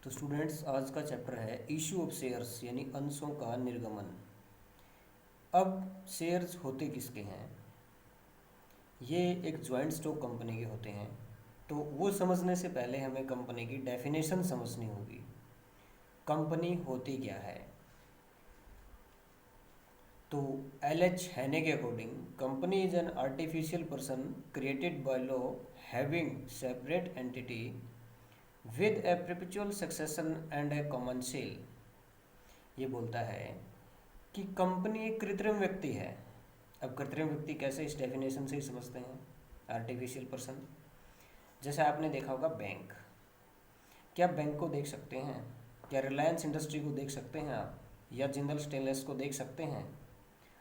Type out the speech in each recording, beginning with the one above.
तो स्टूडेंट्स, आज का चैप्टर है इशू ऑफ शेयर्स यानी अंशों का निर्गमन। अब शेयर्स होते किसके हैं? ये एक जॉइंट स्टॉक कंपनी के होते हैं। तो वो समझने से पहले हमें कंपनी की डेफिनेशन समझनी होगी। कंपनी होती क्या है? तो एल एच हैने के according company is an artificial person created by law having separate entity with a perpetual succession and a common seal. ये बोलता है कि कंपनी एक कृत्रिम व्यक्ति है। अब कृत्रिम व्यक्ति कैसे, इस डेफिनेशन से ही समझते हैं। आर्टिफिशियल पर्सन, जैसे आपने देखा होगा बैंक। क्या बैंक को देख सकते हैं? क्या रिलायंस इंडस्ट्री को देख सकते हैं आप? या जिंदल स्टेनलेस को देख सकते हैं?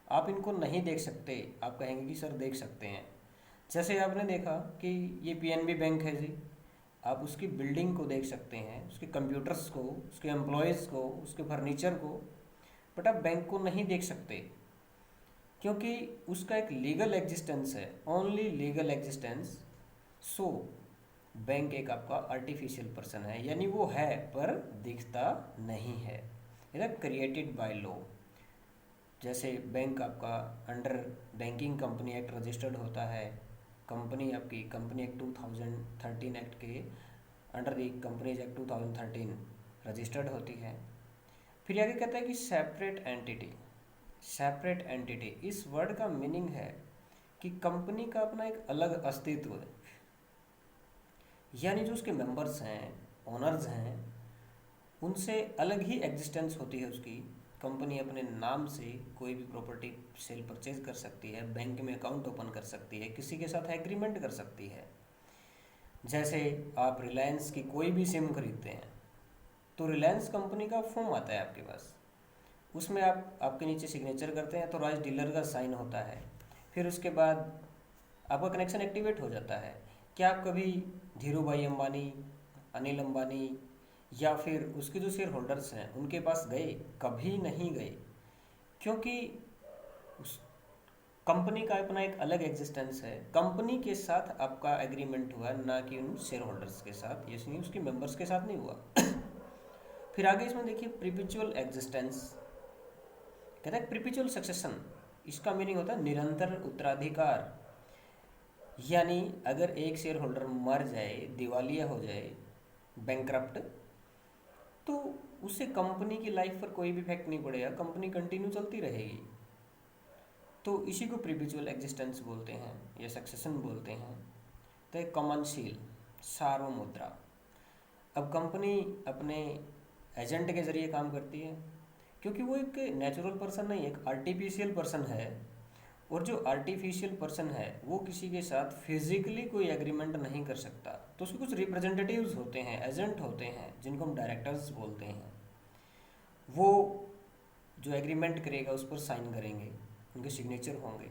आप इनको नहीं देख सकते। आप कहेंगे कि सर देख सकते हैं। जैसे आपने देखा कि ये पीएनबी बैंक है जी, आप उसकी बिल्डिंग को देख सकते हैं, उसके कंप्यूटर्स को, उसके एम्प्लॉयज़ को, उसके फर्नीचर को, बट आप बैंक को नहीं देख सकते क्योंकि उसका एक लीगल एग्जिस्टेंस है, only legal existence. So bank एक आपका आर्टिफिशियल पर्सन है, यानी वो है पर दिखता नहीं है। इधर क्रिएटेड बाय लॉ, जैसे बैंक आपका under banking company act registered होता है। कंपनी आपकी कंपनी एक्ट 2013 एक्ट के under the companies act 2013 registered होती है। फिर आगे कहता है कि सेपरेट एंटिटी। सेपरेट एंटिटी, इस वर्ड का मीनिंग है कि कंपनी का अपना एक अलग अस्तित्व है, यानी जो उसके मेंबर्स हैं, ओनर्स हैं, उनसे अलग ही एग्जिस्टेंस होती है उसकी। कंपनी अपने नाम से कोई भी प्रॉपर्टी सेल परचेज कर सकती है, बैंक में अकाउंट ओपन कर सकती है, किसी के साथ एग्रीमेंट कर सकती है। जैसे आप रिलायंस की कोई भी सिम खरीदते हैं तो रिलायंस कंपनी का फॉर्म आता है आपके पास, उसमें आप आपके नीचे सिग्नेचर करते हैं तो राइज डीलर का साइन होता है। फिर उसके बाद आपका कनेक्शन एक्टिवेट हो जाता है। क्या आप कभी धीरू भाई अंबानी, अनिल अंबानी या फिर उसके जो शेयर होल्डर्स हैं उनके पास गए? कभी नहीं गए, क्योंकि उस कंपनी का अपना एक अलग एग्जिस्टेंस है। कंपनी के साथ आपका एग्रीमेंट हुआ, ना कि उन शेयर होल्डर्स के साथ, ये नहीं उसके मेंबर्स के साथ नहीं हुआ। फिर आगे इसमें देखिए प्रीपिचुअल एग्जिस्टेंस। कहता है प्रीपिचुअल सक्सेशन, इसका मीनिंग होता है निरंतर उत्तराधिकार। यानी अगर एक शेयर होल्डर मर जाए, दिवालिया हो जाए, बैंकरप्ट, तो उससे कंपनी की लाइफ पर कोई भी इफेक्ट नहीं पड़ेगा, कंपनी कंटिन्यू चलती रहेगी। तो इसी को प्रीपिचुअल एग्जिस्टेंस बोलते हैं या सक्सेशन बोलते हैं। तो एक कॉमनशील, सार्वमुद्रा। अब कंपनी अपने एजेंट के ज़रिए काम करती है, क्योंकि वो एक नेचुरल पर्सन नहीं, एक आर्टिफिशियल पर्सन है। और जो आर्टिफिशियल पर्सन है वो किसी के साथ फिजिकली कोई एग्रीमेंट नहीं कर सकता। तो उसके कुछ रिप्रेजेंटेटिव्स होते हैं, एजेंट होते हैं, जिनको हम डायरेक्टर्स बोलते हैं। वो जो एग्रीमेंट करेगा उस पर साइन करेंगे, उनके सिग्नेचर होंगे,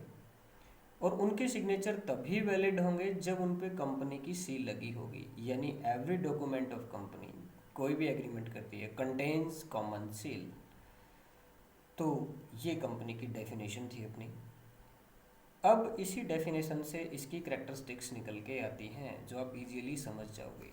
और उनके सिग्नेचर तभी वैलिड होंगे जब उन पे कंपनी की सील लगी होगी। यानी एवरी डॉक्यूमेंट ऑफ कंपनी, कोई भी एग्रीमेंट करती है, कंटेन्स कॉमन सील। तो ये कंपनी की डेफिनेशन थी अपनी। अब इसी डेफिनेशन से इसकी करेक्टरिस्टिक्स निकल के आती हैं जो आप इजीली समझ जाओगे।